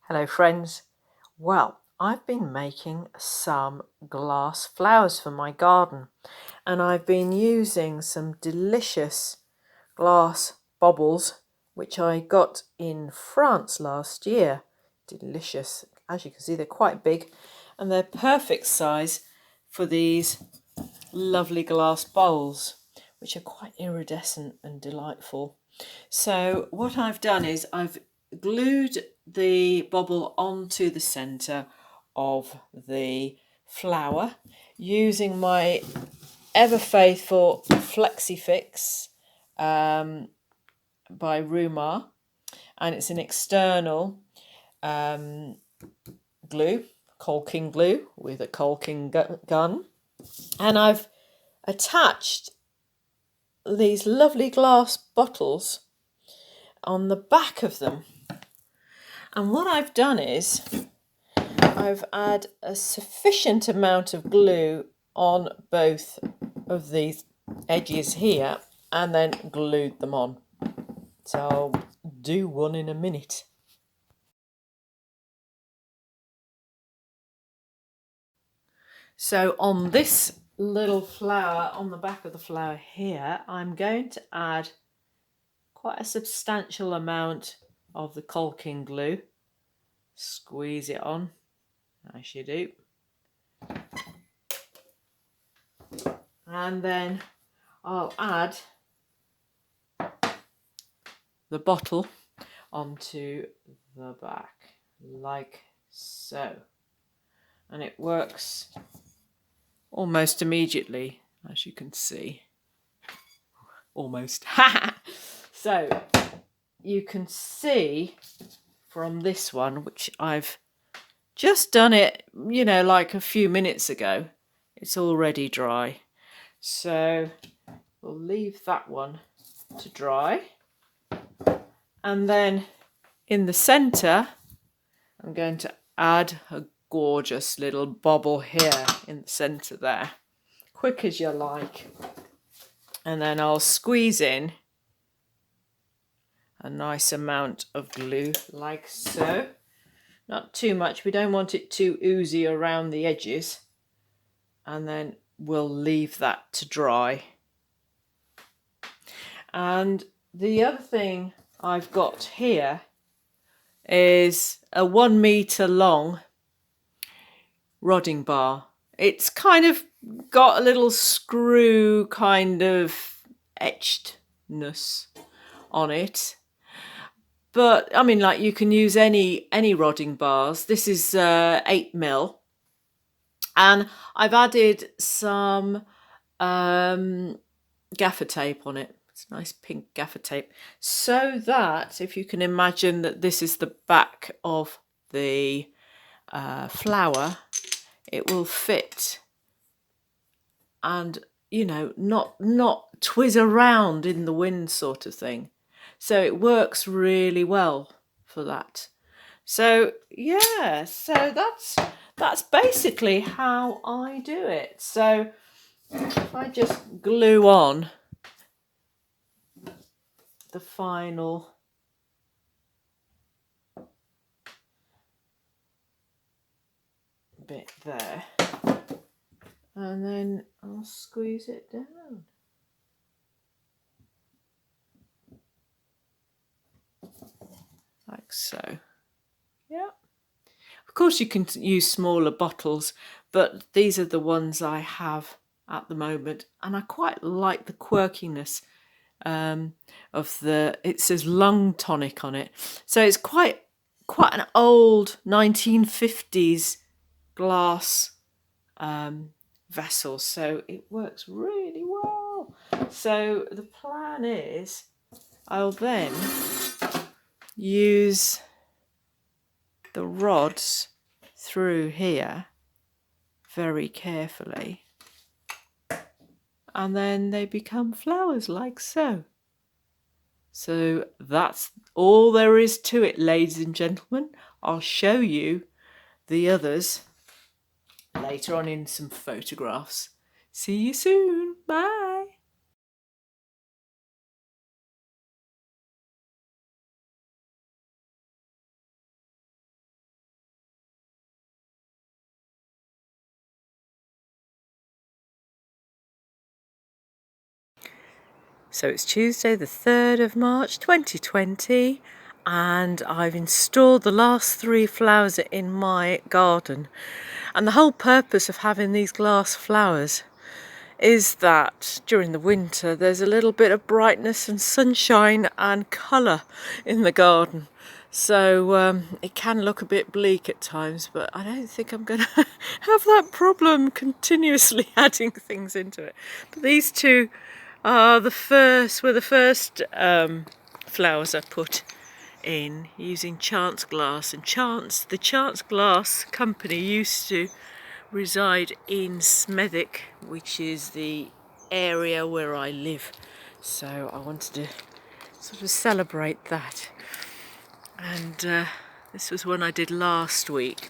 Hello friends. Well, I've been making some glass flowers for my garden and I've been using some delicious glass baubles which I got in France last year. Delicious. As you can see, they're quite big and they're perfect size for these lovely glass bowls, which are quite iridescent and delightful. So what I've done is I've glued the bauble onto the centre of the flower using my ever faithful Flexi Fix by Rewmar, and it's an external glue, caulking glue with a caulking gun, and I've attached these lovely glass bottles on the back of them. And what I've done is I've added a sufficient amount of glue on both of these edges here and then glued them on. So I'll do one in a minute. So on this little flower, on the back of the flower here, I'm going to add quite a substantial amount of the caulking glue. Squeeze it on, as you do. And then I'll add the bottle onto the back, like so. And it works almost immediately, as you can see. Almost. So you can see from this one, which I've just done it, like a few minutes ago, it's already dry. So we'll leave that one to dry. And then in the centre, I'm going to add a gorgeous little bauble here in the centre there. Quick as you like. And then I'll squeeze in a nice amount of glue, like so. Not too much, we don't want it too oozy around the edges. And then we'll leave that to dry. And the other thing I've got here is a 1 metre long rodding bar. It's kind of got a little screw kind of etchedness on it. But I mean, like, you can use any rodding bars. This is 8mm. And I've added some gaffer tape on it. It's nice pink gaffer tape. So that, if you can imagine that this is the back of the flower, it will fit and, not twizz around in the wind sort of thing. So it works really well for that. So yeah, so that's basically how I do it. So if I just glue on the final bit there, and then I'll squeeze it down. Like so. Yeah. Of course you can use smaller bottles, but these are the ones I have at the moment, and I quite like the quirkiness of it says lung tonic on it. So it's quite an old 1950s glass vessel, so it works really well. So the plan is I'll then use the rods through here very carefully, and then they become flowers like so. So that's all there is to it, ladies and gentlemen. I'll show you the others later on in some photographs. See you soon. Bye. So it's Tuesday the 3rd of March 2020 and I've installed the last 3 flowers in my garden. And the whole purpose of having these glass flowers is that during the winter there's a little bit of brightness and sunshine and colour in the garden. So it can look a bit bleak at times, but I don't think I'm going to have that problem continuously adding things into it. But these two are the first flowers I put in using Chance Glass. And the Chance Glass company used to reside in Smethwick, which is the area where I live. So I wanted to sort of celebrate that. And this was one I did last week.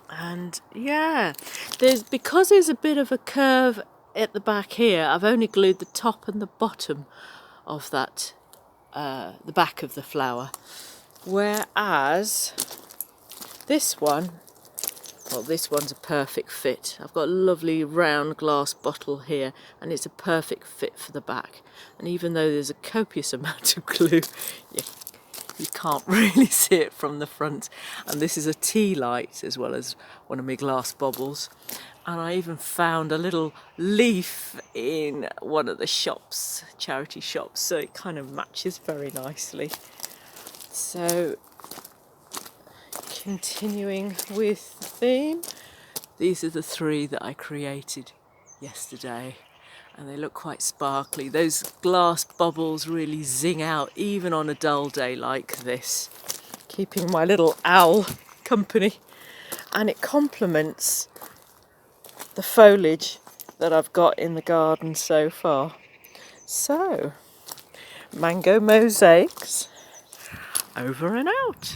And yeah, because there's a bit of a curve at the back here, I've only glued the top and the bottom of that, the back of the flower. Whereas this one, well, this one's a perfect fit. I've got a lovely round glass bottle here and it's a perfect fit for the back. And even though there's a copious amount of glue, you can't really see it from the front. And this is a tea light as well as one of my glass baubles. And I even found a little leaf in one of the shops, charity shops, so it kind of matches very nicely. So, continuing with the theme, these are the 3 that I created yesterday. And they look quite sparkly. Those glass bubbles really zing out even on a dull day like this, keeping my little owl company. And it complements the foliage that I've got in the garden so far. So, mango mosaics, over and out.